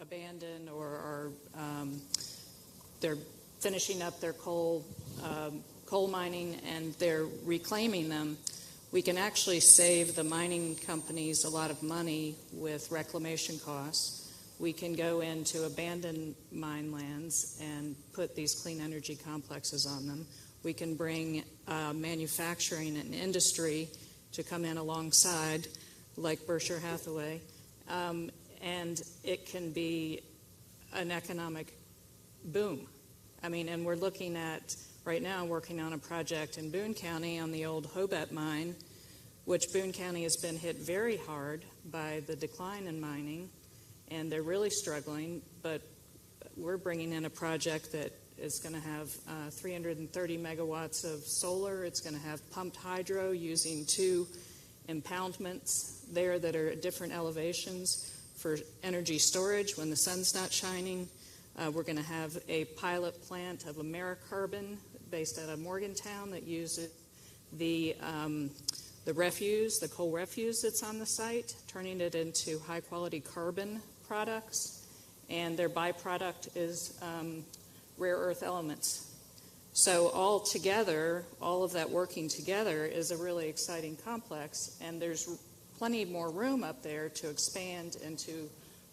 abandoned or are they're finishing up their coal mining and they're reclaiming them, we can actually save the mining companies a lot of money with reclamation costs. We can go into abandoned mine lands and put these clean energy complexes on them. We can bring manufacturing and industry to come in alongside, like Berkshire Hathaway, and it can be an economic boom. I mean, and we're looking at, right now, working on a project in Boone County on the old Hobet mine, which Boone County has been hit very hard by the decline in mining, and they're really struggling, but we're bringing in a project that is going to have 330 megawatts of solar. It's going to have pumped hydro using 2 impoundments there that are at different elevations for energy storage when the sun's not shining. We're going to have a pilot plant of AmeriCarbon based out of Morgantown that uses the refuse, the coal refuse that's on the site, turning it into high-quality carbon products, and their byproduct is rare earth elements. So all together, all of that working together is a really exciting complex, and there's plenty more room up there to expand into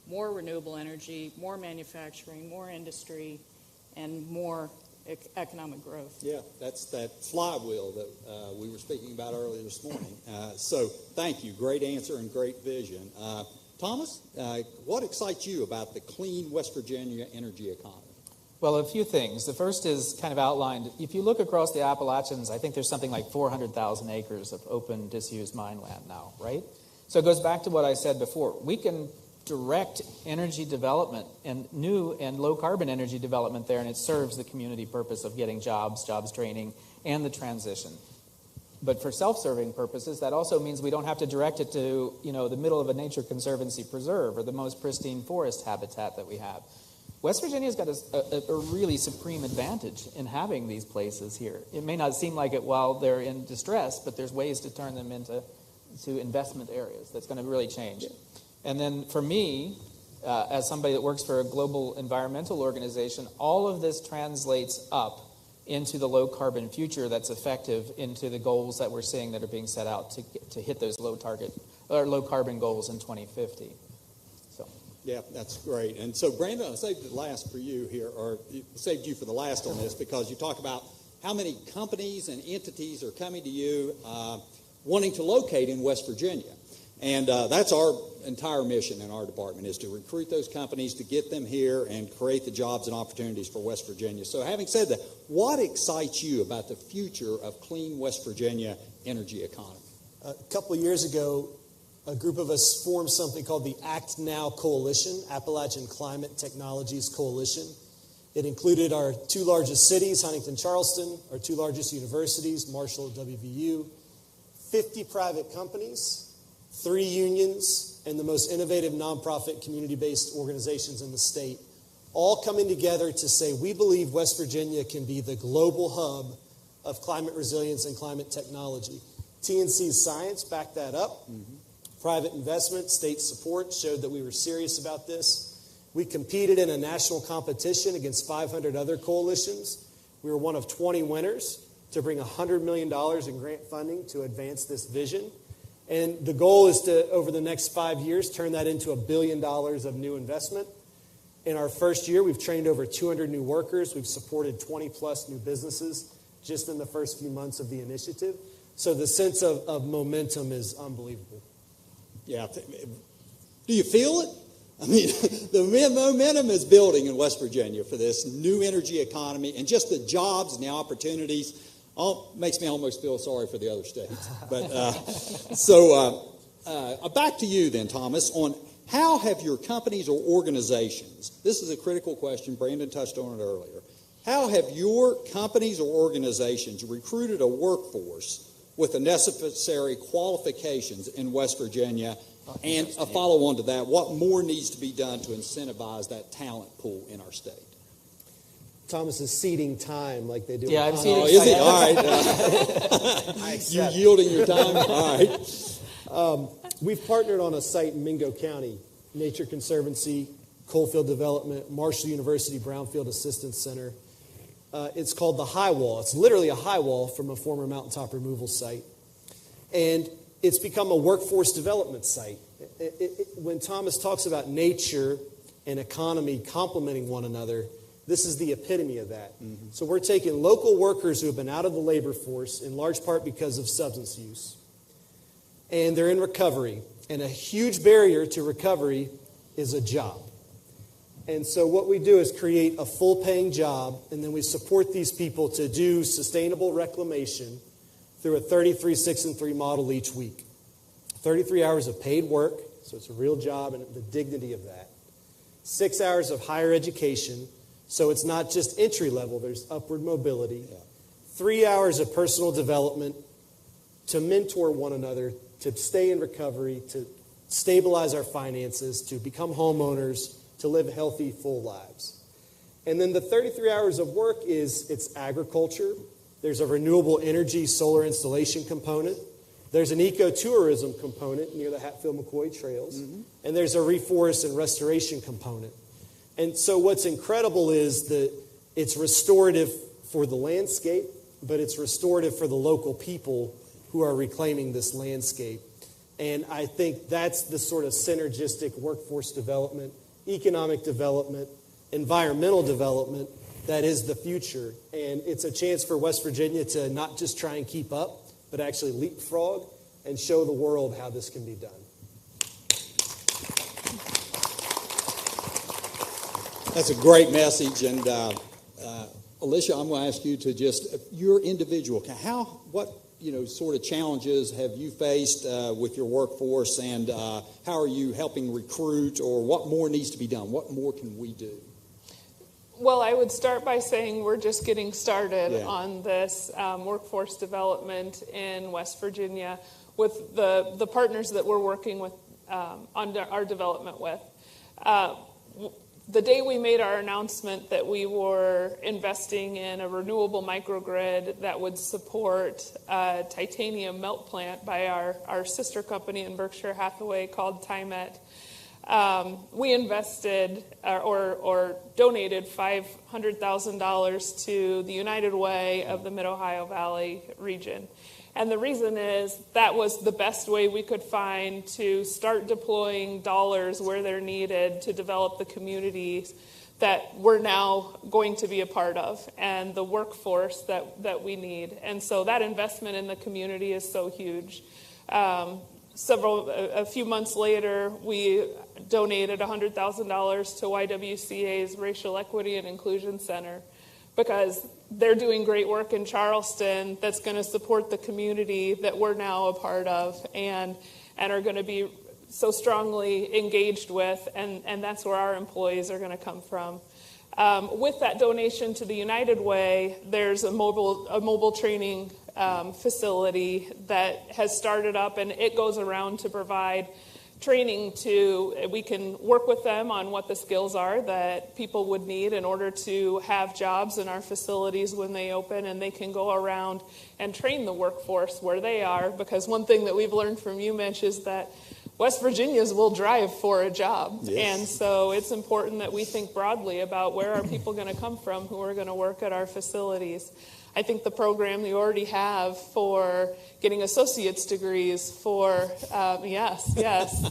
more renewable energy, more manufacturing, more industry, and more economic growth. Yeah, that's that flywheel that we were speaking about earlier this morning. So thank you. Great answer and great vision. Thomas, what excites you about the clean West Virginia energy economy? Well, a few things. The first is kind of outlined. If you look across the Appalachians, I think there's something like 400,000 acres of open, disused mine land now, right? So it goes back to what I said before. We can direct energy development and new and low-carbon energy development there, and it serves the community purpose of getting jobs training, and the transition. But for self-serving purposes, that also means we don't have to direct it to, the middle of a nature conservancy preserve or the most pristine forest habitat that we have. West Virginia's got a really supreme advantage in having these places here. It may not seem like it while they're in distress, but there's ways to turn them into investment areas that's going to really change. Yeah. And then for me, as somebody that works for a global environmental organization, all of this translates up into the low-carbon future that's effective into the goals that we're seeing that are being set out to hit those low-carbon goals in 2050. Yeah, that's great. And so, Brandon, I saved it last for you here, or saved you for the last on this, because you talk about how many companies and entities are coming to you wanting to locate in West Virginia. And that's our entire mission in our department, is to recruit those companies, to get them here and create the jobs and opportunities for West Virginia. So having said that, what excites you about the future of clean West Virginia energy economy? A couple of years ago, a group of us formed something called the Act Now Coalition, Appalachian Climate Technologies Coalition. It included our 2 largest cities, Huntington-Charleston, our 2 largest universities, Marshall, WVU, 50 private companies, 3 unions, and the most innovative nonprofit community-based organizations in the state, all coming together to say we believe West Virginia can be the global hub of climate resilience and climate technology. TNC's science backed that up. Mm-hmm. Private investment, state support showed that we were serious about this. We competed in a national competition against 500 other coalitions. We were one of 20 winners to bring $100 million in grant funding to advance this vision. And the goal is to, over the next 5 years, turn that into $1 billion of new investment. In our first year, we've trained over 200 new workers. We've supported 20-plus new businesses just in the first few months of the initiative. So the sense of momentum is unbelievable. Yeah. Do you feel it? I mean, the momentum is building in West Virginia for this new energy economy, and just the jobs and the opportunities makes me almost feel sorry for the other states. But back to you then, Thomas, on how have your companies or organizations, this is a critical question, Brandon touched on it earlier, how have your companies or organizations recruited a workforce with the necessary qualifications in West Virginia? And a follow-on to that, what more needs to be done to incentivize that talent pool in our state? Thomas is ceding time like they do. Yeah, I'm ceding time. Is he? All right. You yielding your time? All right. We've partnered on a site in Mingo County, Nature Conservancy, Coalfield Development, Marshall University Brownfield Assistance Center. It's called the High Wall. It's literally a high wall from a former mountaintop removal site. And it's become a workforce development site. When Thomas talks about nature and economy complementing one another, this is the epitome of that. Mm-hmm. So we're taking local workers who have been out of the labor force, in large part because of substance use, and they're in recovery. And a huge barrier to recovery is a job. And so what we do is create a full-paying job, and then we support these people to do sustainable reclamation through a 33, 6, and 3 model each week. 33 hours of paid work, so it's a real job and the dignity of that. 6 hours of higher education, so it's not just entry level, there's upward mobility. 3 hours of personal development to mentor one another, to stay in recovery, to stabilize our finances, to become homeowners, to live healthy, full lives. And then the 33 hours of work it's agriculture. There's a renewable energy solar installation component. There's an ecotourism component near the Hatfield-McCoy trails. Mm-hmm. And there's a reforest and restoration component. And so what's incredible is that it's restorative for the landscape, but it's restorative for the local people who are reclaiming this landscape. And I think that's the sort of synergistic workforce development, economic development, environmental development that is the future. And it's a chance for West Virginia to not just try and keep up, but actually leapfrog and show the world how this can be done. That's a great message. And Alicia, I'm going to ask you to just, your individual, what sort of challenges have you faced with your workforce, and how are you helping recruit, or what more needs to be done? What more can we do? Well, I would start by saying we're just getting started on this workforce development in West Virginia with the partners that we're working with on our development with. The day we made our announcement that we were investing in a renewable microgrid that would support a titanium melt plant by our sister company in Berkshire Hathaway called TIMET, we invested or donated $500,000 to the United Way of the Mid-Ohio Valley region. And the reason is that was the best way we could find to start deploying dollars where they're needed to develop the communities that we're now going to be a part of and the workforce that we need. And so that investment in the community is so huge. A few months later, we donated $100,000 to YWCA's Racial Equity and Inclusion Center, because they're doing great work in Charleston that's going to support the community that we're now a part of and are going to be so strongly engaged with, and that's where our employees are going to come from. With that donation to the United Way, there's a mobile training facility that has started up, and it goes around to provide training we can work with them on what the skills are that people would need in order to have jobs in our facilities when they open, and they can go around and train the workforce where they are, because one thing that we've learned from you, Mitch, is that West Virginians will drive for a job. Yes. And so it's important that we think broadly about where are people going to come from who are going to work at our facilities. I think the program you already have for getting associate's degrees for, yes,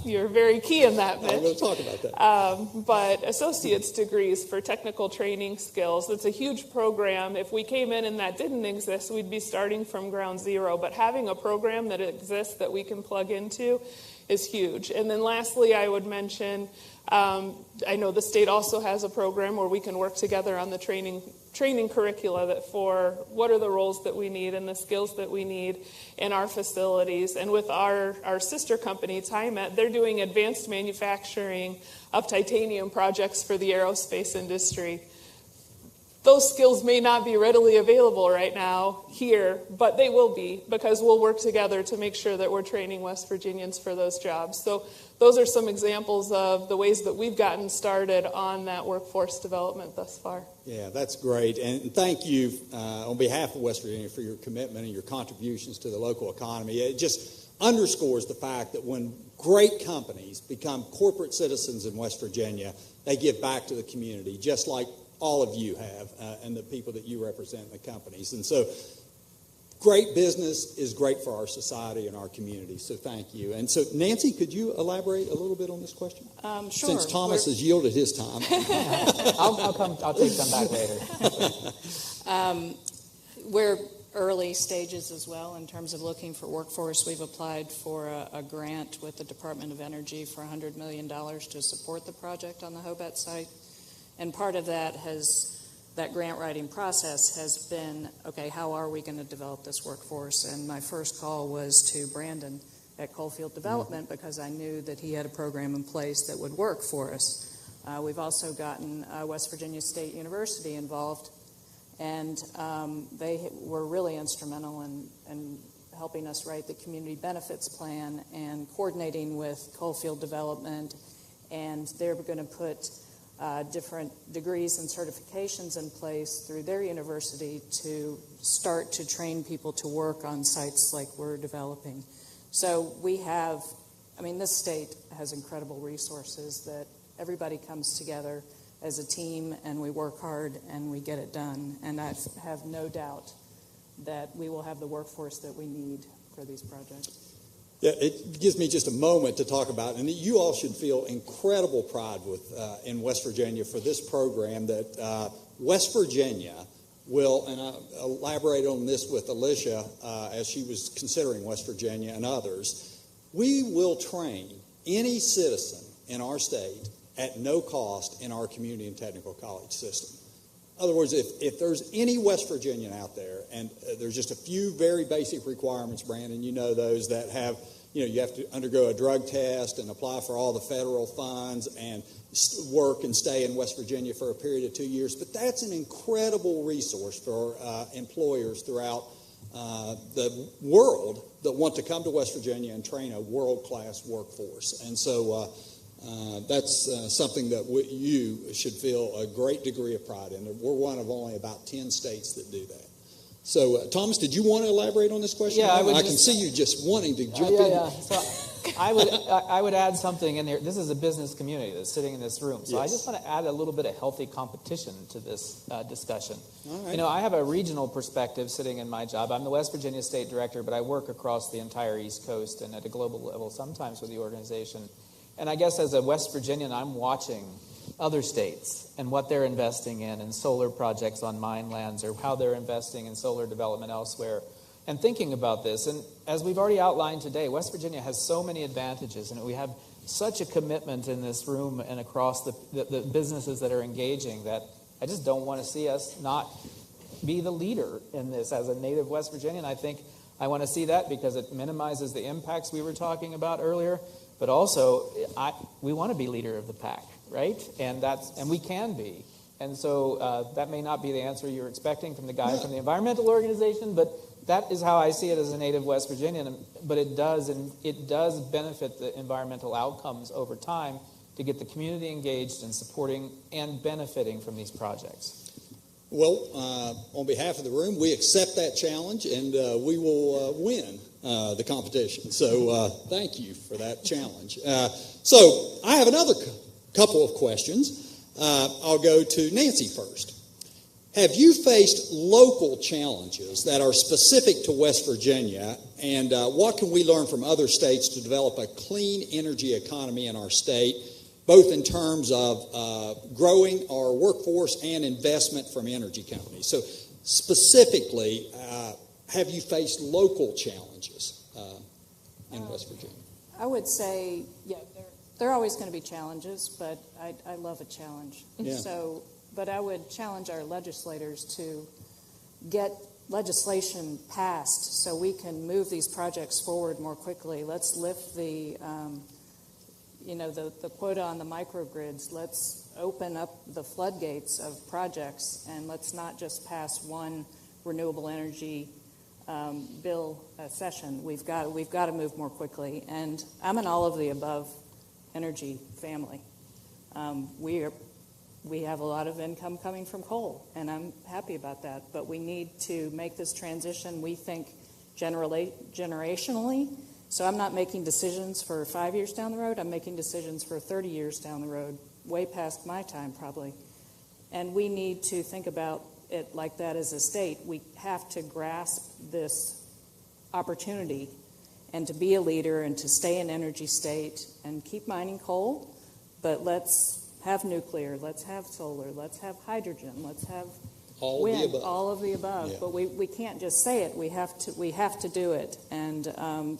you're very key in that, Mitch. I'm going to talk about that. But associate's degrees for technical training skills, it's a huge program. If we came in and that didn't exist, we'd be starting from ground zero. But having a program that exists that we can plug into is huge. And then lastly, I would mention, I know the state also has a program where we can work together on the training curricula for what are the roles that we need and the skills that we need in our facilities. And with our sister company, TIMET, they're doing advanced manufacturing of titanium projects for the aerospace industry. Those skills may not be readily available right now here, but they will be, because we'll work together to make sure that we're training West Virginians for those jobs. So those are some examples of the ways that we've gotten started on that workforce development thus far. Yeah, that's great. And thank you on behalf of West Virginia for your commitment and your contributions to the local economy. underscores the fact that when great companies become corporate citizens in West Virginia, they give back to the community, just like all of you have, and the people that you represent in the companies. And so great business is great for our society and our community, so thank you. And so, Nancy, could you elaborate a little bit on this question? Sure. Since Thomas has yielded his time. I'll take them back later. We're early stages as well in terms of looking for workforce. We've applied for a grant with the Department of Energy for $100 million to support the project on the Hobet site. And part of that grant writing process has been, okay, how are we going to develop this workforce? And my first call was to Brandon at Coalfield Development because I knew that he had a program in place that would work for us. We've also gotten West Virginia State University involved, and they were really instrumental in helping us write the community benefits plan and coordinating with Coalfield Development, and they're going to put different degrees and certifications in place through their university to start to train people to work on sites like we're developing. So we have, this state has incredible resources that everybody comes together as a team and we work hard and we get it done. And I have no doubt that we will have the workforce that we need for these projects. Yeah, it gives me just a moment to talk about, and you all should feel incredible pride in West Virginia for this program that West Virginia will, and I elaborate on this with Alicia as she was considering West Virginia and others, we will train any citizen in our state at no cost in our community and technical college system. In other words, if there's any West Virginian out there, and there's just a few very basic requirements, Brandon, you know those that have, you have to undergo a drug test and apply for all the federal funds and work and stay in West Virginia for a period of 2 years. But that's an incredible resource for employers throughout the world that want to come to West Virginia and train a world-class workforce. And so that's something that you should feel a great degree of pride in. We're one of only about 10 states that do that. So, Thomas, did you want to elaborate on this question? Yeah, I can see you just wanting to jump in. Yeah. So I would add something in there. This is a business community that's sitting in this room. So yes. I just want to add a little bit of healthy competition to this discussion. All right. I have a regional perspective sitting in my job. I'm the West Virginia State Director, but I work across the entire East Coast and at a global level sometimes with the organization. And I guess as a West Virginian, I'm watching other states and what they're investing in solar projects on mine lands or how they're investing in solar development elsewhere and thinking about this. And as we've already outlined today, West Virginia has so many advantages, and we have such a commitment in this room and across the businesses that are engaging that I just don't want to see us not be the leader in this as a native West Virginian. I think I want to see that because it minimizes the impacts we were talking about earlier. But also, we want to be leader of the pack, right? And we can be. And so that may not be the answer you're expecting from the guy from the environmental organization, but that is how I see it as a native West Virginian. But it does benefit the environmental outcomes over time to get the community engaged and supporting and benefiting from these projects. Well, on behalf of the room, we accept that challenge, and we will win the competition. So thank you for that challenge. So I have another couple of questions. I'll go to Nancy first. Have you faced local challenges that are specific to West Virginia, and what can we learn from other states to develop a clean energy economy in our state, both in terms of growing our workforce and investment from energy companies? So specifically, have you faced local challenges in West Virginia? I would say, there are always going to be challenges, but I love a challenge. Yeah. But I would challenge our legislators to get legislation passed so we can move these projects forward more quickly. Let's lift the quota on the microgrids. Let's open up the floodgates of projects, and let's not just pass one renewable energy bill a session. We've got to move more quickly. And I'm an all of the above energy family. We have a lot of income coming from coal, and I'm happy about that. But we need to make this transition, we think, generationally, So I'm not making decisions for 5 years down the road. I'm making decisions for 30 years down the road, way past my time probably. And we need to think about it like that as a state. We have to grasp this opportunity and to be a leader and to stay an energy state and keep mining coal, but let's have nuclear, let's have solar, let's have hydrogen, let's have All wind, of the above. all of the above. Yeah. But we can't just say it. We have to do it. And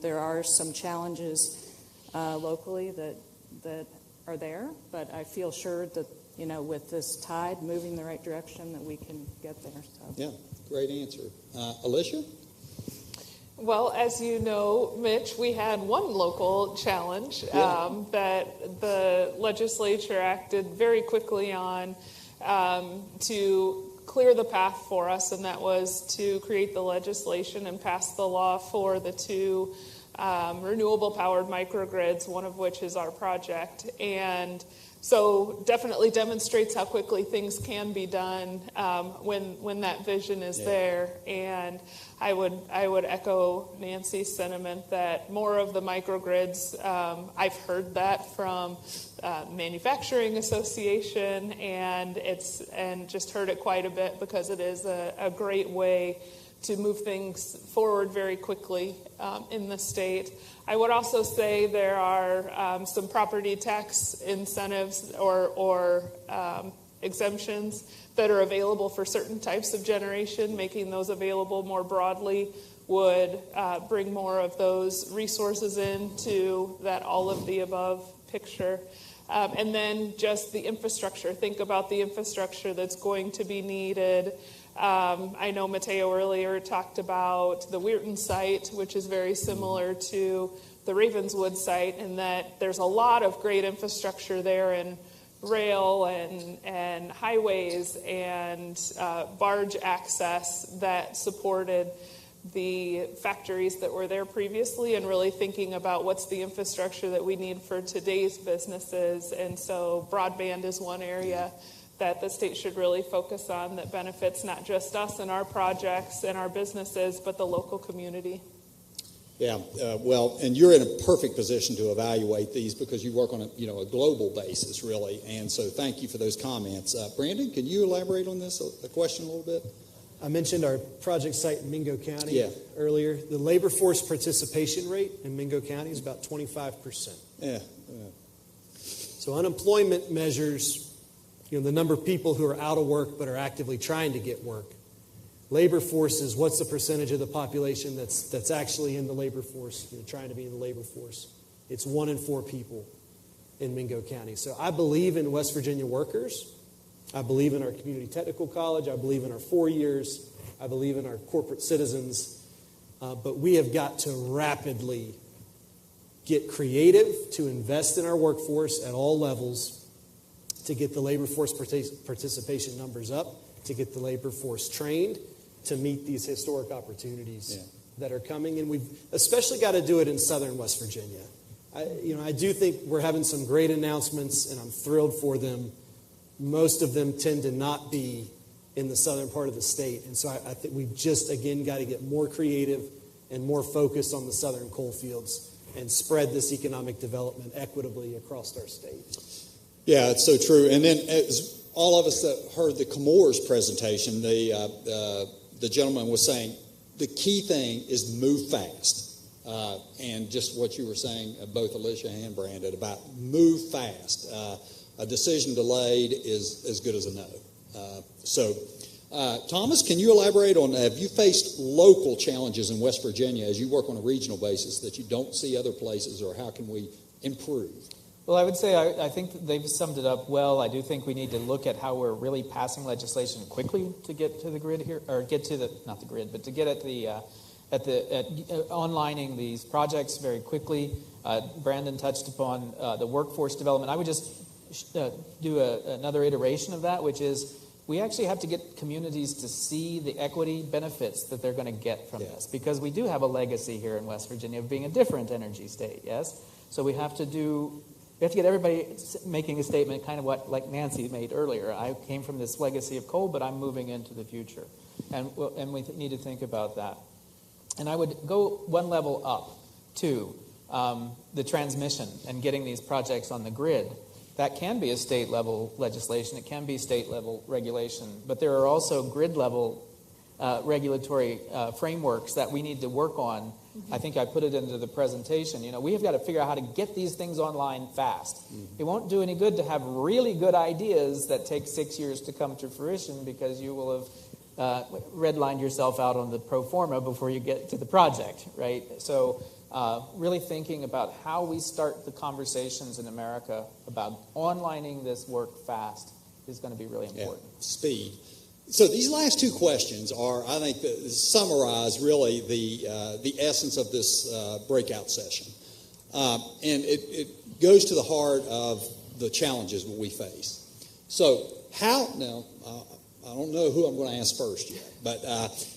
there are some challenges locally that are there. But I feel sure that with this tide moving the right direction, that we can get there. So. Yeah, great answer. Alicia? Well, as you know, Mitch, we had one local challenge that the legislature acted very quickly on to clear the path for us, and that was to create the legislation and pass the law for the two renewable-powered microgrids, one of which is our project. And so definitely demonstrates how quickly things can be done when that vision is there. And I would echo Nancy's sentiment that more of the microgrids, I've heard that from Manufacturing Association, and just heard it quite a bit because it is a great way to move things forward very quickly in the state. I would also say there are some property tax incentives or exemptions that are available for certain types of generation. Making those available more broadly would bring more of those resources into that all of the above picture. And then just the infrastructure. Think about the infrastructure that's going to be needed. I know Mateo earlier talked about the Weirton site, which is very similar to the Ravenswood site, in that there's a lot of great infrastructure there in rail and highways and barge access that supported the factories that were there previously, and really thinking about what's the infrastructure that we need for today's businesses. And so broadband is one area that the state should really focus on that benefits not just us and our projects and our businesses, but the local community. Yeah, well, and you're in a perfect position to evaluate these because you work on a global basis, really. And so thank you for those comments. Brandon, can you elaborate on this, the question a little bit? I mentioned our project site in Mingo County earlier. The labor force participation rate in Mingo County is about 25%. Yeah. So unemployment measures the number of people who are out of work but are actively trying to get work. Labor force is what's the percentage of the population that's actually in the labor force, trying to be in the labor force. It's 1 in 4 people in Mingo County. So I believe in West Virginia workers. I believe in our community technical college. I believe in our 4 years. I believe in our corporate citizens. But we have got to rapidly get creative to invest in our workforce at all levels, to get the labor force participation numbers up, to get the labor force trained, to meet these historic opportunities that are coming. And we've especially got to do it in southern West Virginia. I do think we're having some great announcements, and I'm thrilled for them. Most of them tend to not be in the southern part of the state. And so I think we've just, again, got to get more creative and more focused on the southern coal fields and spread this economic development equitably across our state. Yeah, it's so true. And then as all of us that heard the Comores presentation, the gentleman was saying the key thing is move fast. And just what you were saying, both Alicia and Brandon, about move fast. A decision delayed is as good as a no. Thomas, can you elaborate on, have you faced local challenges in West Virginia as you work on a regional basis that you don't see other places, or how can we improve? Well, I would say I think that they've summed it up well. I do think we need to look at how we're really passing legislation quickly to get to the grid here, or get to the, not the grid, but to get at onlining these projects very quickly. Brandon touched upon the workforce development. I would just do another iteration of that, which is we actually have to get communities to see the equity benefits that they're going to get from this, because we do have a legacy here in West Virginia of being a different energy state, yes? So we have to get everybody making a statement, kind of like Nancy made earlier. I came from this legacy of coal, but I'm moving into the future. And we need to think about that. And I would go one level up Two, the transmission and getting these projects on the grid. That can be a state level legislation. It can be state level regulation. But there are also grid level regulatory frameworks that we need to work on. I think I put it into the presentation. We have got to figure out how to get these things online fast. It won't do any good to have really good ideas that take 6 years to come to fruition, because you will have redlined yourself out on the pro forma before you get to the project, right? So really thinking about how we start the conversations in America about onlining this work fast is going to be really important. Yeah, speed. So these last two questions are, I think, summarize really the essence of this breakout session. And it goes to the heart of the challenges that we face. So now, I don't know who I'm going to ask first yet, but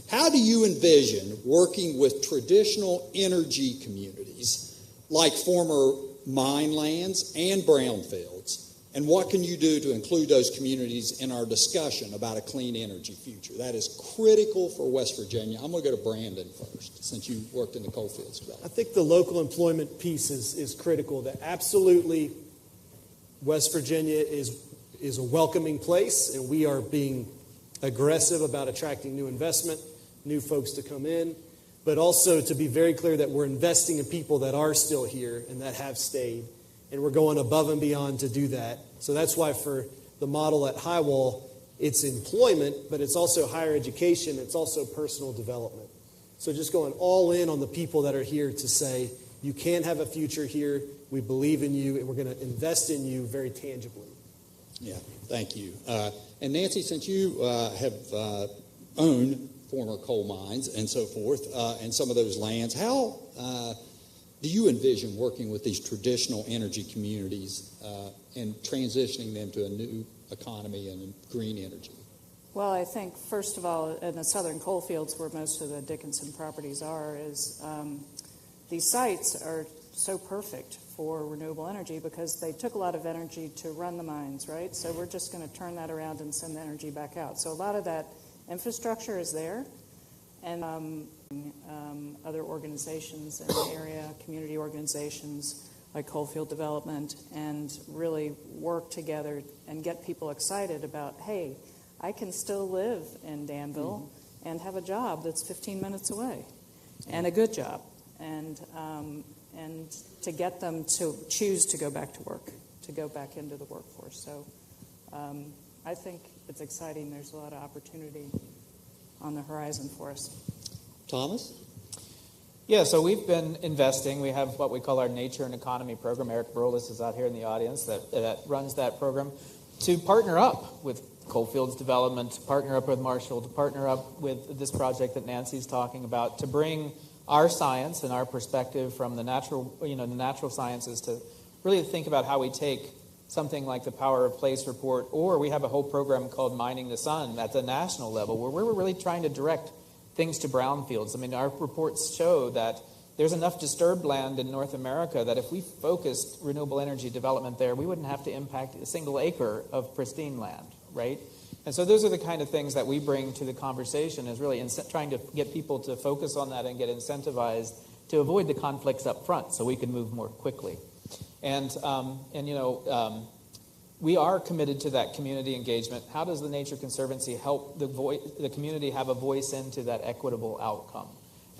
how do you envision working with traditional energy communities like former mine lands and brownfields? And what can you do to include those communities in our discussion about a clean energy future? That is critical for West Virginia. I'm going to go to Brandon first, since you worked in the coal fields. I think the local employment piece is critical. That absolutely West Virginia is a welcoming place, and we are being aggressive about attracting new investment, new folks to come in, but also to be very clear that we're investing in people that are still here and that have stayed. And we're going above and beyond to do that. So that's why for the model at Highwall, it's employment, but it's also higher education. It's also personal development. So just going all in on the people that are here to say, you can have a future here. We believe in you, and we're going to invest in you very tangibly. Yeah, thank you. And Nancy, since you have owned former coal mines and so forth, and some of those lands, how do you envision working with these traditional energy communities and transitioning them to a new economy and green energy? Well, I think, first of all, in the southern coal fields where most of the Dickinson properties are, these sites are so perfect for renewable energy because they took a lot of energy to run the mines, right? So we're just going to turn that around and send the energy back out. So a lot of that infrastructure is there. And other organizations in the area, community organizations like Coalfield Development, and really work together and get people excited about, hey, I can still live in Danville and have a job that's 15 minutes away, and a good job, and to get them to choose to go back to work, to go back into the workforce. So I think it's exciting. There's a lot of opportunity on the horizon for us. Thomas? Yeah, so we've been investing. We have what we call our Nature and Economy program. Eric Brolis is out here in the audience that runs that program, to partner up with Coalfields Development, to partner up with Marshall, to partner up with this project that Nancy's talking about, to bring our science and our perspective from the natural sciences to really think about how we take something like the Power of Place report, or we have a whole program called Mining the Sun at the national level, where we're really trying to direct things to brownfields. I mean, our reports show that there's enough disturbed land in North America that if we focused renewable energy development there, we wouldn't have to impact a single acre of pristine land, right? And so those are the kind of things that we bring to the conversation, is really trying to get people to focus on that and get incentivized to avoid the conflicts up front so we can move more quickly. And we are committed to that community engagement. How does the Nature Conservancy help the community have a voice into that equitable outcome?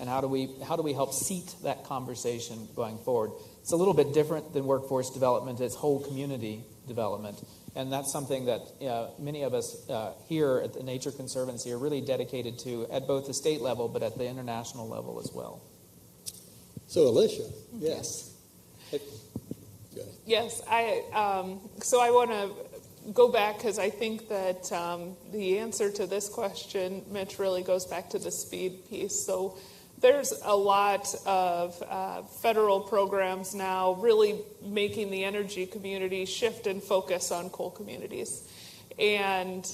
And how do we help seat that conversation going forward? It's a little bit different than workforce development. It's whole community development. And that's something that many of us here at the Nature Conservancy are really dedicated to at both the state level but at the international level as well. So, Alicia, yes. Yes, so I want to go back because I think that the answer to this question, Mitch, really goes back to the speed piece. So there's a lot of federal programs now really making the energy community shift and focus on coal communities. And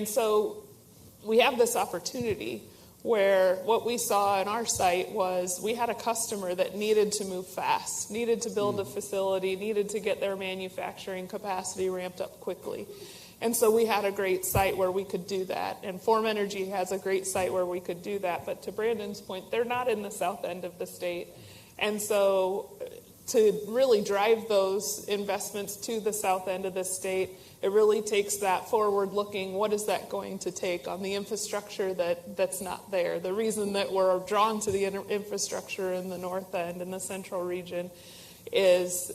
so we have this opportunity where what we saw in our site was we had a customer that needed to move fast, needed to build a facility, needed to get their manufacturing capacity ramped up quickly. And so we had a great site where we could do that. And Form Energy has a great site where we could do that. But to Brandon's point, they're not in the south end of the state. And so to really drive those investments to the south end of the state, it really takes that forward-looking, what is that going to take on the infrastructure that's not there? The reason that we're drawn to the infrastructure in the north end and the central region is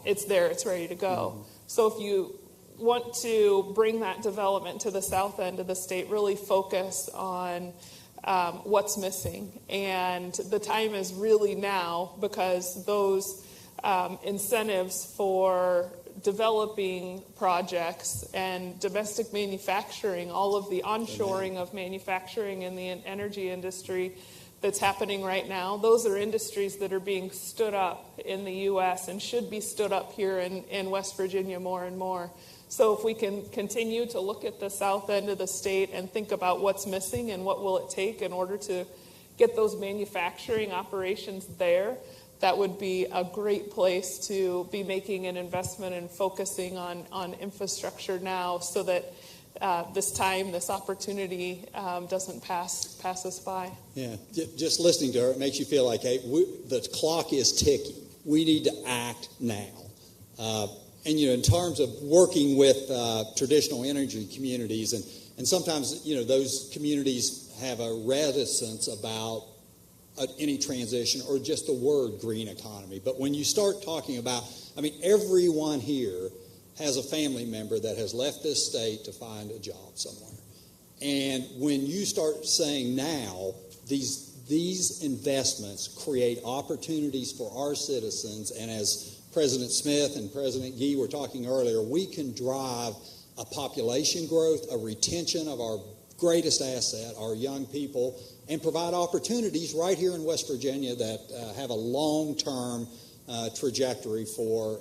it's there, it's ready to go. Mm-hmm. So if you want to bring that development to the south end of the state, really focus on what's missing. And the time is really now, because those incentives for developing projects and domestic manufacturing, all of the onshoring of manufacturing in the energy industry that's happening right now, those are industries that are being stood up in the U.S. and should be stood up here in West Virginia more and more. So if we can continue to look at the south end of the state and think about what's missing and what will it take in order to get those manufacturing operations there, that would be a great place to be making an investment and focusing on infrastructure now, so that this opportunity doesn't pass us by. Yeah, just listening to her, it makes you feel like, hey, the clock is ticking. We need to act now. And, in terms of working with traditional energy communities, and sometimes, those communities have a reticence about any transition or just the word green economy. But when you start talking about, everyone here has a family member that has left this state to find a job somewhere. And when you start saying now, these investments create opportunities for our citizens, and as President Smith and President Gee were talking earlier, we can drive a population growth, a retention of our greatest asset, our young people, and provide opportunities right here in West Virginia that have a long-term trajectory for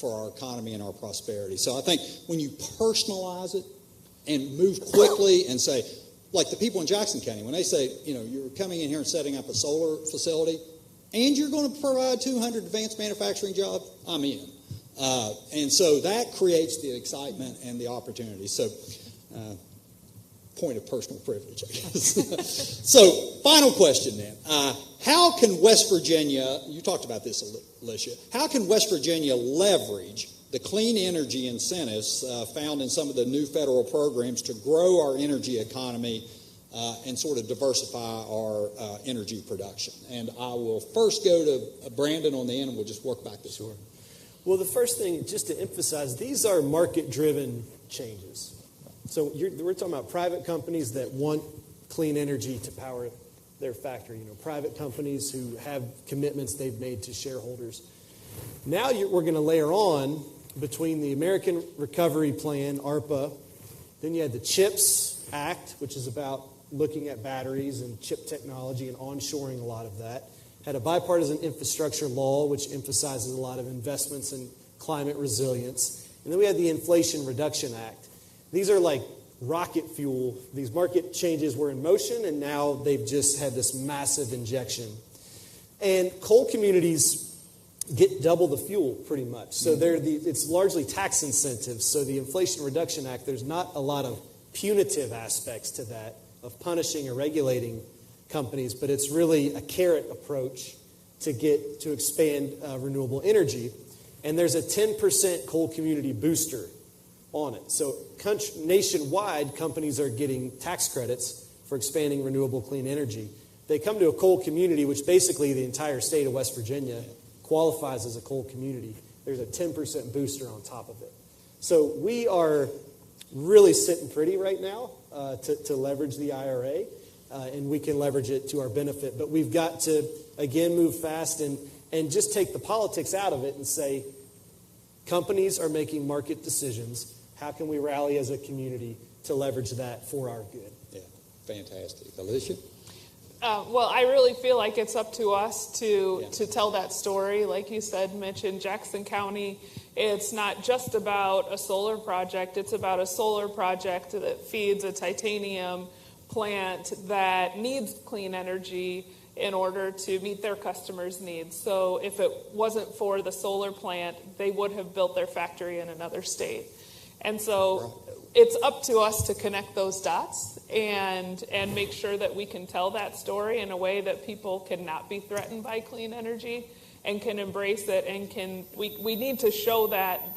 our economy and our prosperity. So I think when you personalize it and move quickly and say, like the people in Jackson County, when they say, you're coming in here and setting up a solar facility, and you're going to provide 200 advanced manufacturing jobs, I'm in. And so that creates the excitement and the opportunity. So point of personal privilege, I guess. So final question then. How can West Virginia, you talked about this, Alicia, how can West Virginia leverage the clean energy incentives found in some of the new federal programs to grow our energy economy and sort of diversify our energy production? And I will first go to Brandon on the end, and we'll just work back this way. Well, the first thing, just to emphasize, these are market-driven changes. So we're talking about private companies that want clean energy to power their factory, private companies who have commitments they've made to shareholders. Now we're going to layer on, between the American Recovery Plan, ARPA, then you had the CHIPS Act, which is about looking at batteries and chip technology and onshoring a lot of that. Had a bipartisan infrastructure law, which emphasizes a lot of investments in climate resilience. And then we had the Inflation Reduction Act. These are like rocket fuel. These market changes were in motion, and now they've just had this massive injection. And coal communities get double the fuel pretty much. So it's largely tax incentives. So the Inflation Reduction Act, there's not a lot of punitive aspects to that, of punishing or regulating companies, but it's really a carrot approach to expand renewable energy. And there's a 10% coal community booster on it. So nationwide, companies are getting tax credits for expanding renewable clean energy. They come to a coal community, which basically the entire state of West Virginia qualifies as a coal community. There's a 10% booster on top of it. So we are really sitting pretty right now to leverage the IRA, and we can leverage it to our benefit. But we've got to, again, move fast and just take the politics out of it and say, companies are making market decisions. How can we rally as a community to leverage that for our good? Yeah, fantastic. Alicia? Well, I really feel like it's up to us to tell that story. Like you said, Mitch, in Jackson County, it's not just about a solar project. It's about a solar project that feeds a titanium plant that needs clean energy in order to meet their customers' needs. So if it wasn't for the solar plant, they would have built their factory in another state. And so it's up to us to connect those dots and make sure that we can tell that story in a way that people cannot be threatened by clean energy and can embrace it, and we need to show that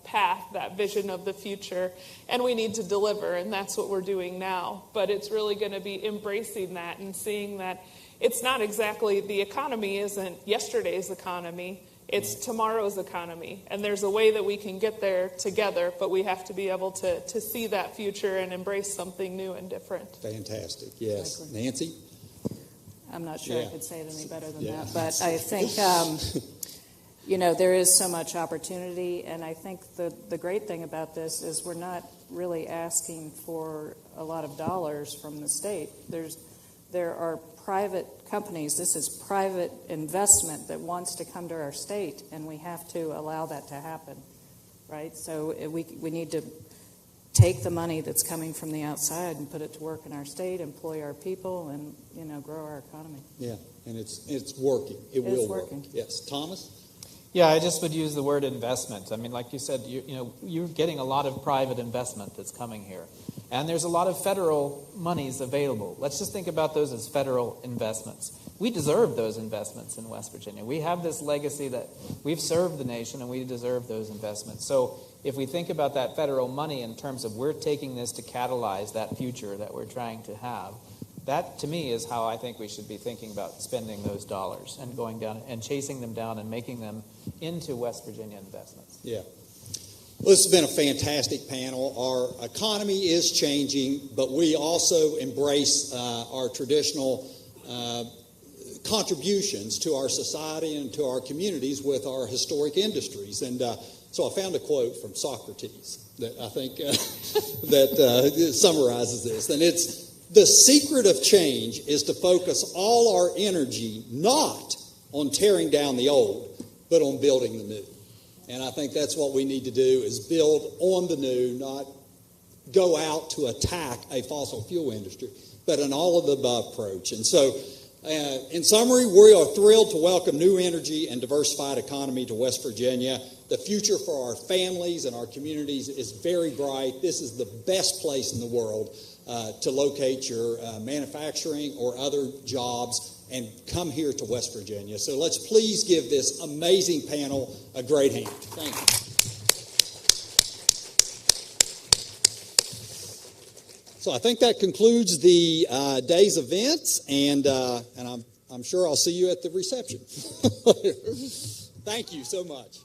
path, that vision of the future, and we need to deliver, and that's what we're doing now. But it's really going to be embracing that and seeing that it's not exactly, the economy isn't yesterday's economy, it's tomorrow's economy. And there's a way that we can get there together, but we have to be able to see that future and embrace something new and different. Fantastic, yes. Exactly. Nancy? I'm not sure Yeah. I could say it any better than Yeah. that, but I think, there is so much opportunity, and I think the great thing about this is we're not really asking for a lot of dollars from the state. There are private companies, this is private investment that wants to come to our state, and we have to allow that to happen, right? So we need to take the money that's coming from the outside and put it to work in our state, employ our people, and grow our economy. Yeah, and it's working. It will work. Working. Yes. Thomas? Yeah, I just would use the word investment. I mean, like you said, you're getting a lot of private investment that's coming here. And there's a lot of federal monies available. Let's just think about those as federal investments. We deserve those investments in West Virginia. We have this legacy that we've served the nation, and we deserve those investments. So if we think about that federal money in terms of we're taking this to catalyze that future that we're trying to have, that, to me, is how I think we should be thinking about spending those dollars and going down and chasing them down and making them into West Virginia investments. Yeah. Well, this has been a fantastic panel. Our economy is changing, but we also embrace our traditional contributions to our society and to our communities with our historic industries. And so I found a quote from Socrates that I think that summarizes this. And it's, "The secret of change is to focus all our energy not on tearing down the old, but on building the new." And I think that's what we need to do, is build on the new, not go out to attack a fossil fuel industry, but an all-of-the-above approach. And so, in summary, we are thrilled to welcome new energy and diversified economy to West Virginia. The future for our families and our communities is very bright. This is the best place in the world to locate your manufacturing or other jobs, and come here to West Virginia. So let's please give this amazing panel a great hand. Thank you. So I think that concludes the day's events, and I'm sure I'll see you at the reception. Thank you so much.